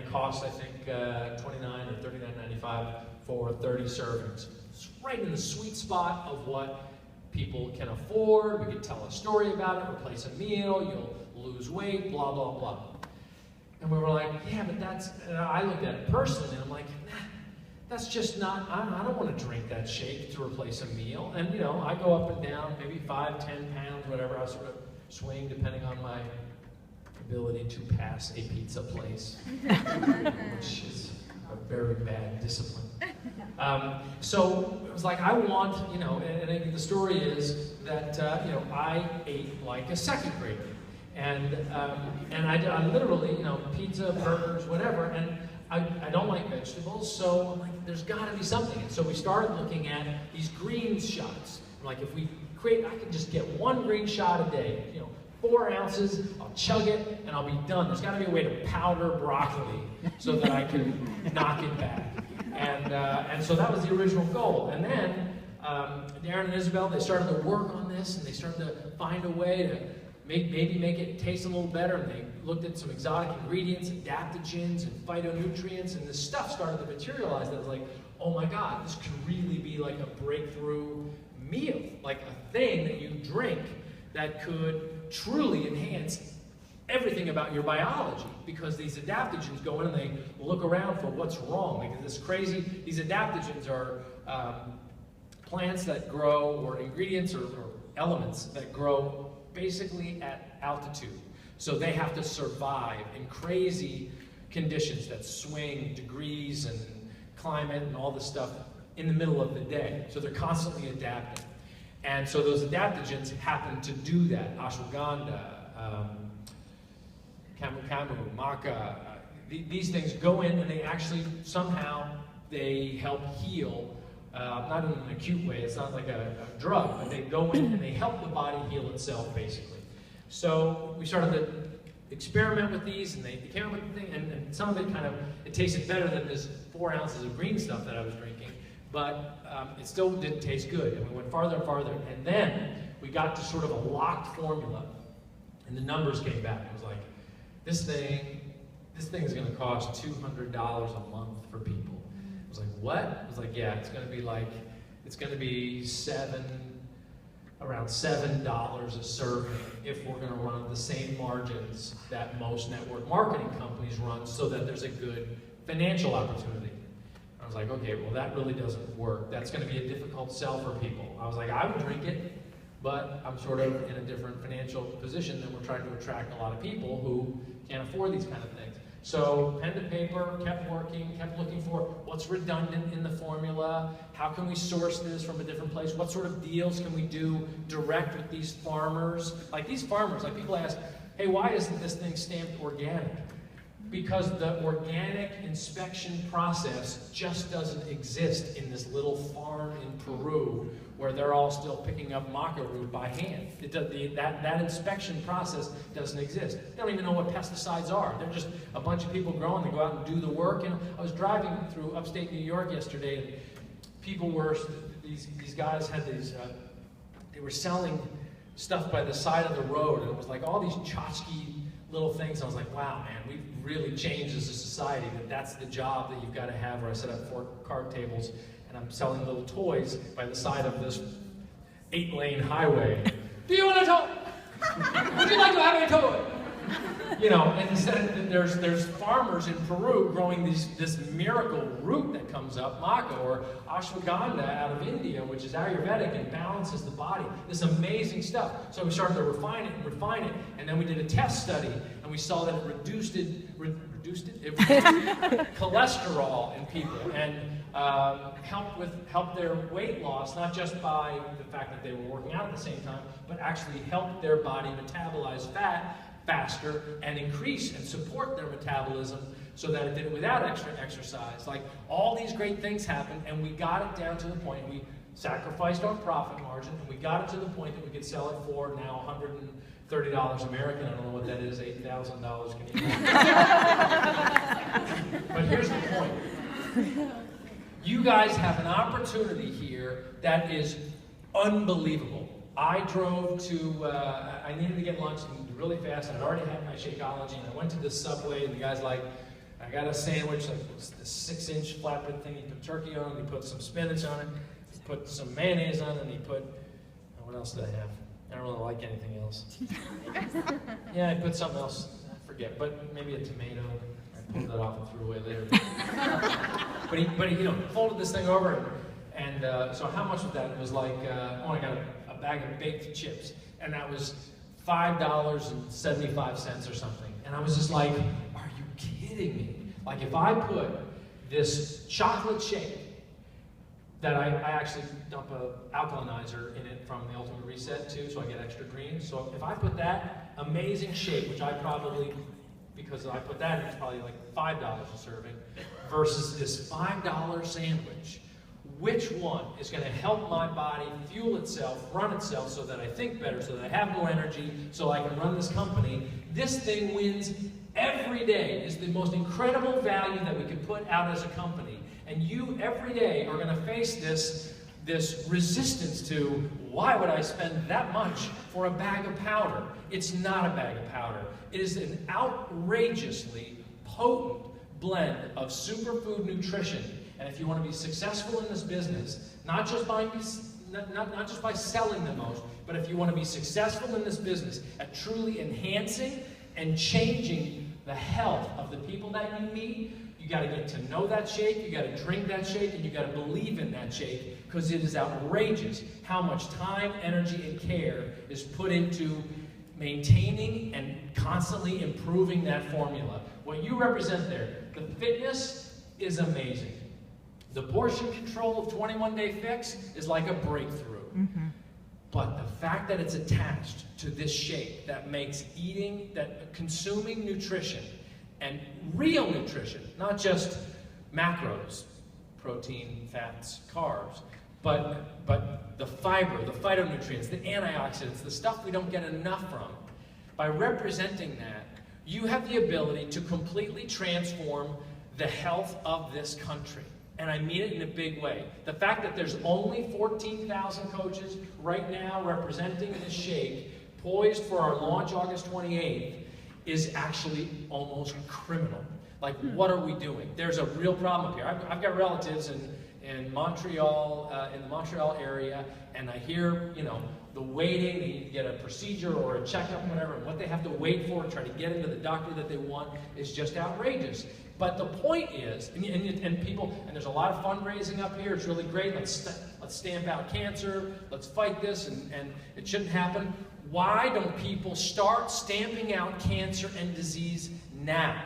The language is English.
it costs, I think, $29 or $39.95 for 30 servings. It's right in the sweet spot of what people can afford. We could tell a story about it, replace a meal, you'll lose weight, blah, blah, blah. And we were like, yeah, but that's, I looked at it personally, and I'm like, nah, that's just not, I don't want to drink that shake to replace a meal. And, you know, I go up and down, maybe 5, 10 pounds, whatever, I sort of swing depending on my ability to pass a pizza place, which is a very bad discipline. So it was like, I want, you know, and the story is that, you know, I ate like a second grader. And I literally, you know, pizza, burgers, whatever, and I don't like vegetables, so I'm like, there's got to be something. And so we started looking at these green shots. Like, if we create, I can just get 1 green shot a day, you know, 4 ounces, I'll chug it, and I'll be done. There's got to be a way to powder broccoli so that I can knock it back. And so that was the original goal. And then Darren and Isabel, they started to work on this, and they started to find a way to maybe make it taste a little better, and they looked at some exotic ingredients, adaptogens, and phytonutrients, and this stuff started to materialize. That was like, oh my God, this could really be like a breakthrough meal, like a thing that you drink that could truly enhance everything about your biology, because these adaptogens go in and they look around for what's wrong. Like, this crazy, these adaptogens are plants that grow, or ingredients or elements that grow basically at altitude. So they have to survive in crazy conditions that swing degrees and climate and all this stuff in the middle of the day. So they're constantly adapting. And so those adaptogens happen to do that. Ashwagandha, camu, maca, these things go in and they actually somehow they help heal, not in an acute way, it's not like a drug, but they go in and they help the body heal itself, basically. So we started to experiment with these, and they came up with the thing, and some of it kind of, it tasted better than this 4 ounces of green stuff that I was drinking, but it still didn't taste good, and we went farther and farther, and then we got to sort of a locked formula, and the numbers came back. It was like, this thing is going to cost $200 a month for people. I was like, what? I was like, yeah, it's going to be around $7 a serving if we're going to run the same margins that most network marketing companies run, so that there's a good financial opportunity. I was like, okay, well, that really doesn't work. That's going to be a difficult sell for people. I was like, I would drink it, but I'm sort of in a different financial position, and we're trying to attract a lot of people who can't afford these kind of things. So pen to paper, kept working, kept looking for what's redundant in the formula, how can we source this from a different place, what sort of deals can we do direct with these farmers. Like these farmers, like people ask, hey, why isn't this thing stamped organic? Because the organic inspection process just doesn't exist in this little farm in Peru where they're all still picking up maca root by hand. That inspection process doesn't exist. They don't even know what pesticides are. They're just a bunch of people growing. They go out and do the work. And I was driving through upstate New York yesterday, and people were, these guys had these, they were selling stuff by the side of the road, and it was like all these tchotchke little things. I was like, wow, man, we've really changed as a society, that's the job that you've got to have, where I set up 4 card tables and I'm selling little toys by the side of this 8-lane highway. Do you want a toy? Would you like to have a toy? You know, and instead there's farmers in Peru growing this miracle root that comes up, maca, or ashwagandha out of India, which is Ayurvedic and balances the body. This amazing stuff. So we started to refine it, and then we did a test study, and we saw that it reduced cholesterol in people, and helped their weight loss, not just by the fact that they were working out at the same time, but actually helped their body metabolize fat faster and increase and support their metabolism, so that it did it without extra exercise. Like, all these great things happened, and we got it down to the point, we sacrificed our profit margin, and we got it to the point that we could sell it for now $130 American. I don't know what that is, $8,000 Canadian. But here's the point. You guys have an opportunity here that is unbelievable. I drove to, I needed to get lunch really fast, and I'd already had my Shakeology, and I went to this Subway, and the guy's like, I got a sandwich, like this 6-inch flatbread thing. He put turkey on it, he put some spinach on it, he put some mayonnaise on it, and he put, what else did I have? I don't really like anything else. Yeah, I put something else, I forget, but maybe a tomato. I pulled that off and threw away later. but he folded this thing over, and so how much was that? It was like, I got a bag of baked chips, and that was $5.75 or something. And I was just like, are you kidding me? Like, if I put this chocolate shake that I actually dump an alkalinizer in it from the Ultimate Reset too, so I get extra green. So if I put that amazing shake, which I probably, because I put that in, it's probably like $5 a serving, versus this $5 sandwich, which one is going to help my body fuel itself, run itself, so that I think better, so that I have more energy, so I can run this company? This thing wins every day. It's the most incredible value that we can put out as a company. And you, every day, are going to face this resistance to, why would I spend that much for a bag of powder? It's not a bag of powder. It is an outrageously potent blend of superfood nutrition. And if you want to be successful in this business, not just by selling the most, but if you want to be successful in this business at truly enhancing and changing the health of the people that you meet, you got to get to know that shake, you got to drink that shake, and you got to believe in that shake, because it is outrageous how much time, energy, and care is put into maintaining and constantly improving that formula. What you represent there, the fitness is amazing. The portion control of 21-Day Fix is like a breakthrough. Mm-hmm. But the fact that it's attached to this shake that makes consuming nutrition, and real nutrition, not just macros, protein, fats, carbs, but the fiber, the phytonutrients, the antioxidants, the stuff we don't get enough from. By representing that, you have the ability to completely transform the health of this country. And I mean it in a big way. The fact that there's only 14,000 coaches right now representing this shake, poised for our launch August 28th, is actually almost criminal. Like, what are we doing? There's a real problem up here. I've got relatives in Montreal, in the Montreal area, and I hear, the waiting, they get a procedure or a checkup, whatever, and what they have to wait for to try to get into the doctor that they want is just outrageous. But the point is, and people, and there's a lot of fundraising up here, it's really great, let's stamp out cancer, let's fight this, and it shouldn't happen. Why don't people start stamping out cancer and disease now?